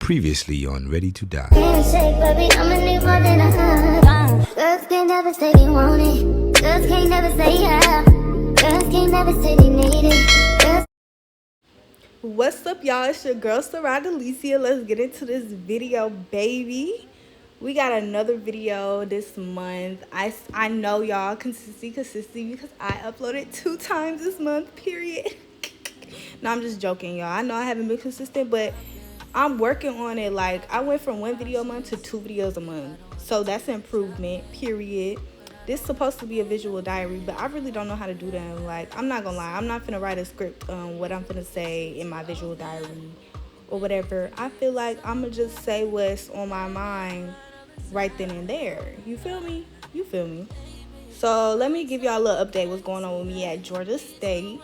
Previously on Ready to Die. Girls can't never say they want it. Girls can't never say yeah. Girls can't never say they need it. Girls. What's up, y'all? It's your girl sarai, delysia. Let's get into this video, baby. We got another video this month. I know y'all consistency because I uploaded 2 times this month, period. No, I'm just joking, y'all. I know I haven't been consistent, but I'm working on it. Like, I went from 1 video a month to 2 videos a month, so that's an improvement, period. This is supposed to be a visual diary, but I really don't know how to do that. Like, I'm not gonna lie, I'm not finna write a script on what I'm finna say in my visual diary or whatever. I feel like I'm gonna just say what's on my mind right then and there. You feel me? You feel me? So let me give y'all a little update what's going on with me at Georgia State.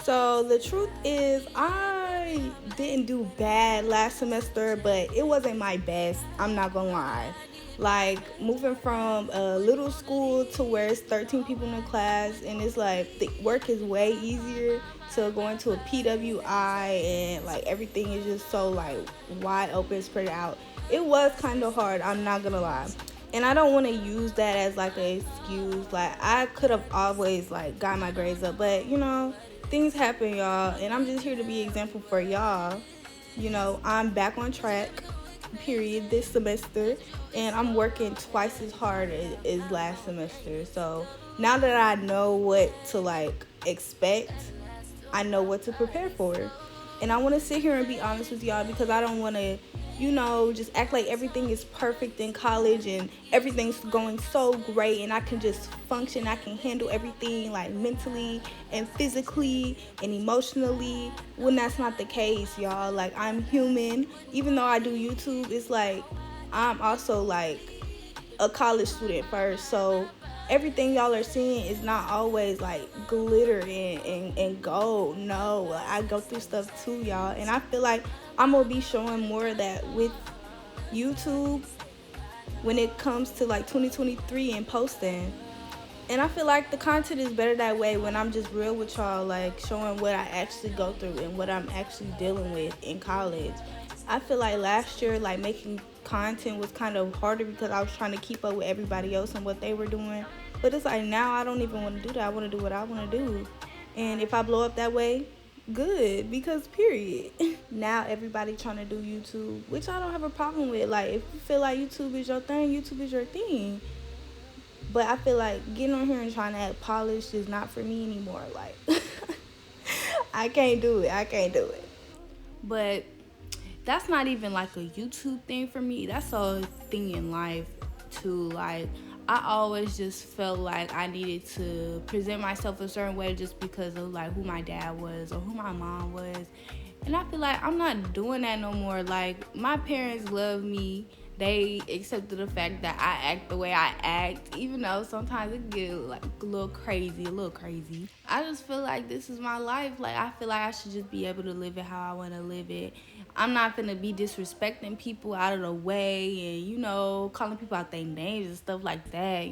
So the truth is, I didn't do bad last semester, but it wasn't my best. I'm not gonna lie. Like, moving from a little school to where it's 13 people in the class, and it's like the work is way easier to go into a PWI, and like everything is just so like wide open, spread out. It was kind of hard, I'm not gonna lie. And I don't want to use that as like an excuse. Like, I could have always like got my grades up, but you know, things happen, y'all, and I'm just here to be an example for y'all. You know, I'm back on track, period, this semester, and I'm working twice as hard as last semester. So now that I know what to like expect, I know what to prepare for. And I want to sit here and be honest with y'all, because I don't want to, you know, just act like everything is perfect in college and everything's going so great and I can just function, I can handle everything like mentally and physically and emotionally, when that's not the case, y'all. Like, I'm human. Even though I do YouTube, it's like I'm also like a college student first, so everything y'all are seeing is not always like glitter and gold. No, I go through stuff too, y'all, and I feel like I'm gonna be showing more of that with YouTube when it comes to like 2023 and posting. And I feel like the content is better that way, when I'm just real with y'all, like showing what I actually go through and what I'm actually dealing with in college. I feel like last year, like, making content was kind of harder because I was trying to keep up with everybody else and what they were doing. But it's like now I don't even want to do that. I want to do what I want to do. And if I blow up that way, good, because period. Now everybody trying to do YouTube, which I don't have a problem with. Like, if you feel like YouTube is your thing, YouTube is your thing. But I feel like getting on here and trying to act polished is not for me anymore. Like, I can't do it. I can't do it. But that's not even like a YouTube thing for me. That's a thing in life too. Like, I always just felt like I needed to present myself a certain way just because of like who my dad was or who my mom was. And I feel like I'm not doing that no more. Like, my parents love me. They accepted the fact that I act the way I act, even though sometimes it get like a little crazy. I just feel like this is my life. Like, I feel like I should just be able to live it how I want to live it. I'm not gonna be disrespecting people out of the way and, you know, calling people out their names and stuff like that.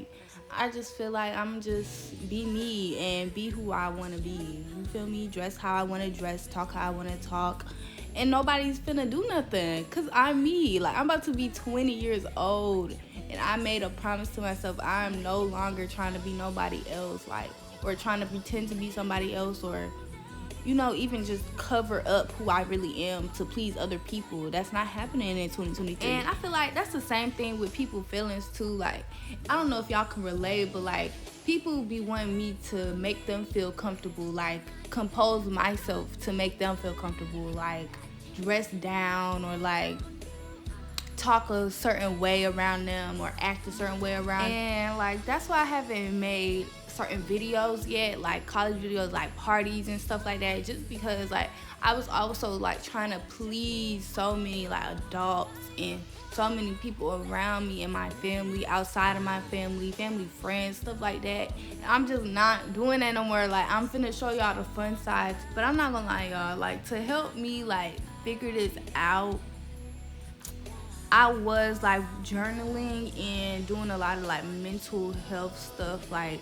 I just feel like I'm just be me and be who I want to be. You feel me? Dress how I want to dress, talk how I want to talk. And nobody's finna do nothing, because I'm me. Like, I'm about to be 20 years old, and I made a promise to myself. I'm no longer trying to be nobody else, like, or trying to pretend to be somebody else, or, you know, even just cover up who I really am to please other people. That's not happening in 2023. And I feel like that's the same thing with people feelings too. Like, I don't know if y'all can relate, but like, people be wanting me to make them feel comfortable, like compose myself to make them feel comfortable, like dress down or like talk a certain way around them or act a certain way around. And like, that's why I haven't made certain videos yet, like college videos, like parties and stuff like that, just because like I was also like trying to please so many like adults and so many people around me and my family, outside of my family, friends, stuff like that. And I'm just not doing that no more. Like, I'm finna show y'all the fun sides, but I'm not gonna lie, y'all, like, to help me like figure this out, I was like journaling and doing a lot of like mental health stuff, like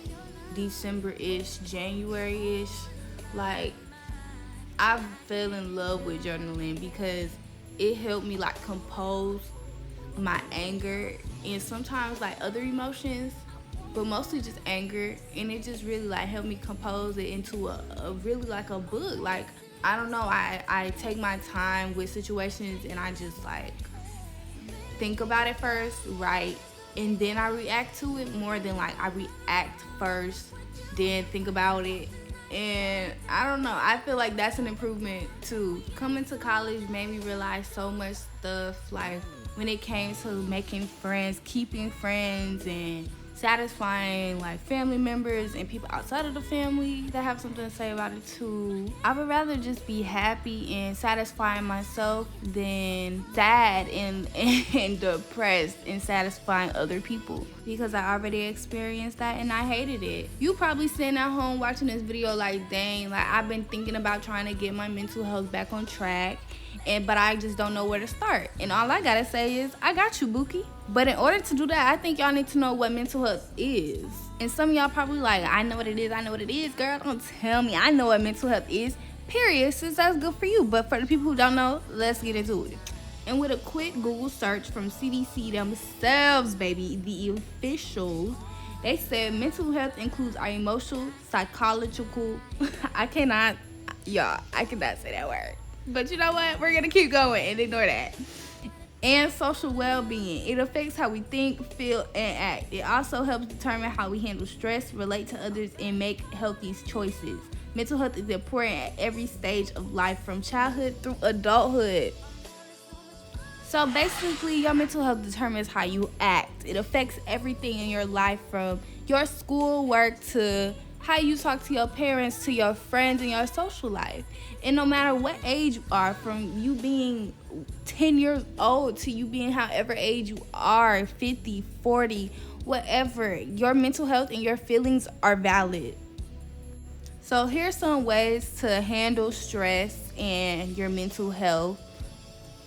December-ish, January-ish. Like, I fell in love with journaling because it helped me like compose my anger and sometimes like other emotions, but mostly just anger. And it just really like helped me compose it into a really like a book. Like, I don't know, I take my time with situations and I just like think about it first, right? And then I react to it more than like I react first, then think about it. And I don't know, I feel like that's an improvement too. Coming to college made me realize so much stuff, like when it came to making friends, keeping friends, and satisfying like family members and people outside of the family that have something to say about it too. I would rather just be happy and satisfying myself than sad and and depressed and satisfying other people, because I already experienced that and I hated it. You probably sitting at home watching this video like, dang, like I've been thinking about trying to get my mental health back on track, but I just don't know where to start. And all I gotta say is, I got you, Bookie. But in order to do that, I think y'all need to know what mental health is. And some of y'all probably like, I know what it is, girl. Don't tell me. I know what mental health is, period, since that's good for you. But for the people who don't know, let's get into it. And with a quick Google search from CDC themselves, baby, the officials, they said mental health includes our emotional, psychological, I cannot say that word. But you know what? We're going to keep going and ignore that. And social well-being. It affects how we think, feel, and act. It also helps determine how we handle stress, relate to others, and make healthy choices. Mental health is important at every stage of life, from childhood through adulthood. So basically, your mental health determines how you act. It affects everything in your life, from your schoolwork to how you talk to your parents, to your friends, and your social life. And no matter what age you are, from you being 10 years old to you being however age you are, 50, 40, whatever, your mental health and your feelings are valid. So here's some ways to handle stress and your mental health.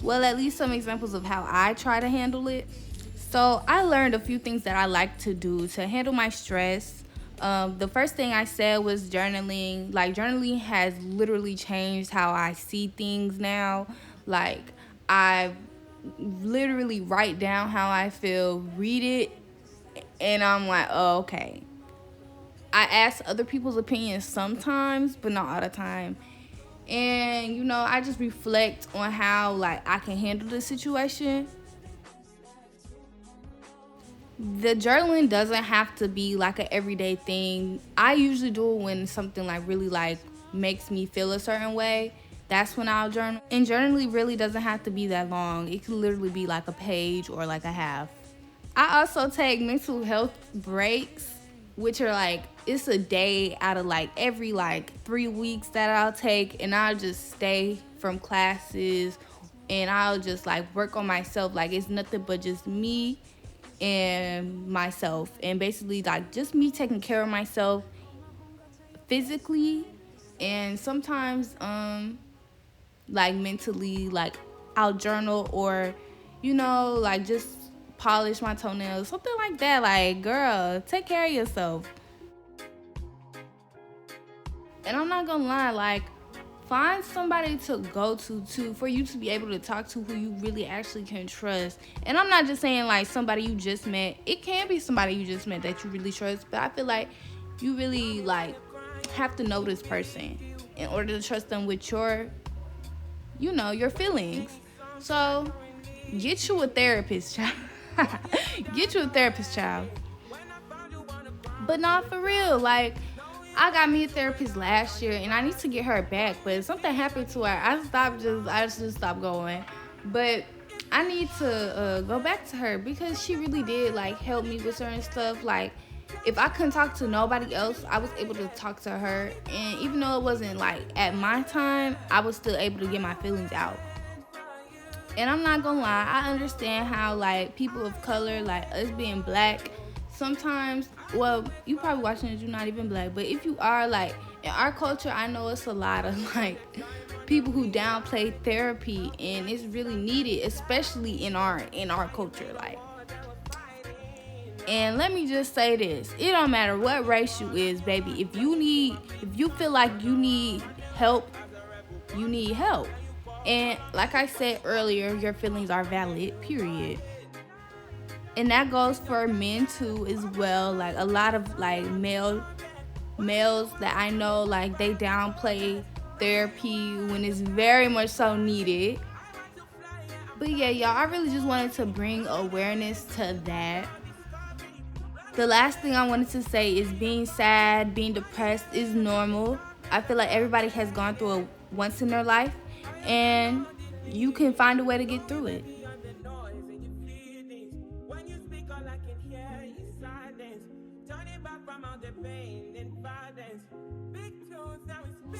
Well, at least some examples of how I try to handle it. So I learned a few things that I like to do to handle my stress. The first thing I said was journaling. Like, journaling has literally changed how I see things now. Like, I literally write down how I feel, read it, and I'm like, oh, okay. I ask other people's opinions sometimes, but not all the time. And, you know, I just reflect on how, like, I can handle the situation. The journaling doesn't have to be like an everyday thing. I usually do it when something like really like makes me feel a certain way. That's when I'll journal. And journaling really doesn't have to be that long. It can literally be like a page or like a half. I also take mental health breaks, which are like, it's a day out of like every like 3 weeks that I'll take, and I'll just stay from classes and I'll just like work on myself. Like, it's nothing but just me and myself, and basically like just me taking care of myself physically, and sometimes like mentally. Like, I'll journal, or you know, like just polish my toenails, something like that. Like, girl, take care of yourself. And I'm not gonna lie, like, find somebody to go to for you to be able to talk to, who you really actually can trust. And I'm not just saying like somebody you just met. It can be somebody you just met that you really trust, but I feel like you really like have to know this person in order to trust them with your, you know, your feelings. So get you a therapist, child. Get you a therapist, child. But not for real, like, I got me a therapist last year, and I need to get her back, but something happened to her. I just stopped going. But I need to go back to her, because she really did like help me with certain stuff. Like, if I couldn't talk to nobody else, I was able to talk to her, and even though it wasn't like at my time, I was still able to get my feelings out. And I'm not gonna lie, I understand how like people of color, like us being black, sometimes, well, you probably watching this, you're not even black, but if you are, like, in our culture, I know it's a lot of like people who downplay therapy, and it's really needed, especially in our culture. Like, and let me just say this, it don't matter what race you is, baby. If you feel like you need help, you need help. And like I said earlier, your feelings are valid, period. And that goes for men too as well. Like a lot of like males that I know, like they downplay therapy when it's very much so needed. But yeah, y'all, I really just wanted to bring awareness to that. The last thing I wanted to say is being sad, being depressed is normal. I feel like everybody has gone through it once in their life, and you can find a way to get through it.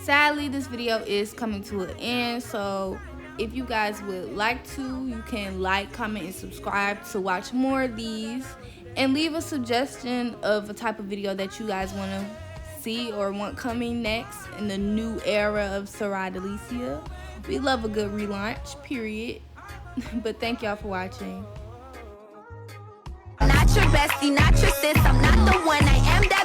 Sadly, this video is coming to an end, so if you guys would like to, you can like, comment, and subscribe to watch more of these, and leave a suggestion of a type of video that you guys want to see or want coming next in the new era of Sarai Delysia. We love a good relaunch, period. But thank y'all for watching. Not your bestie, not your sis, I'm not the one, I am that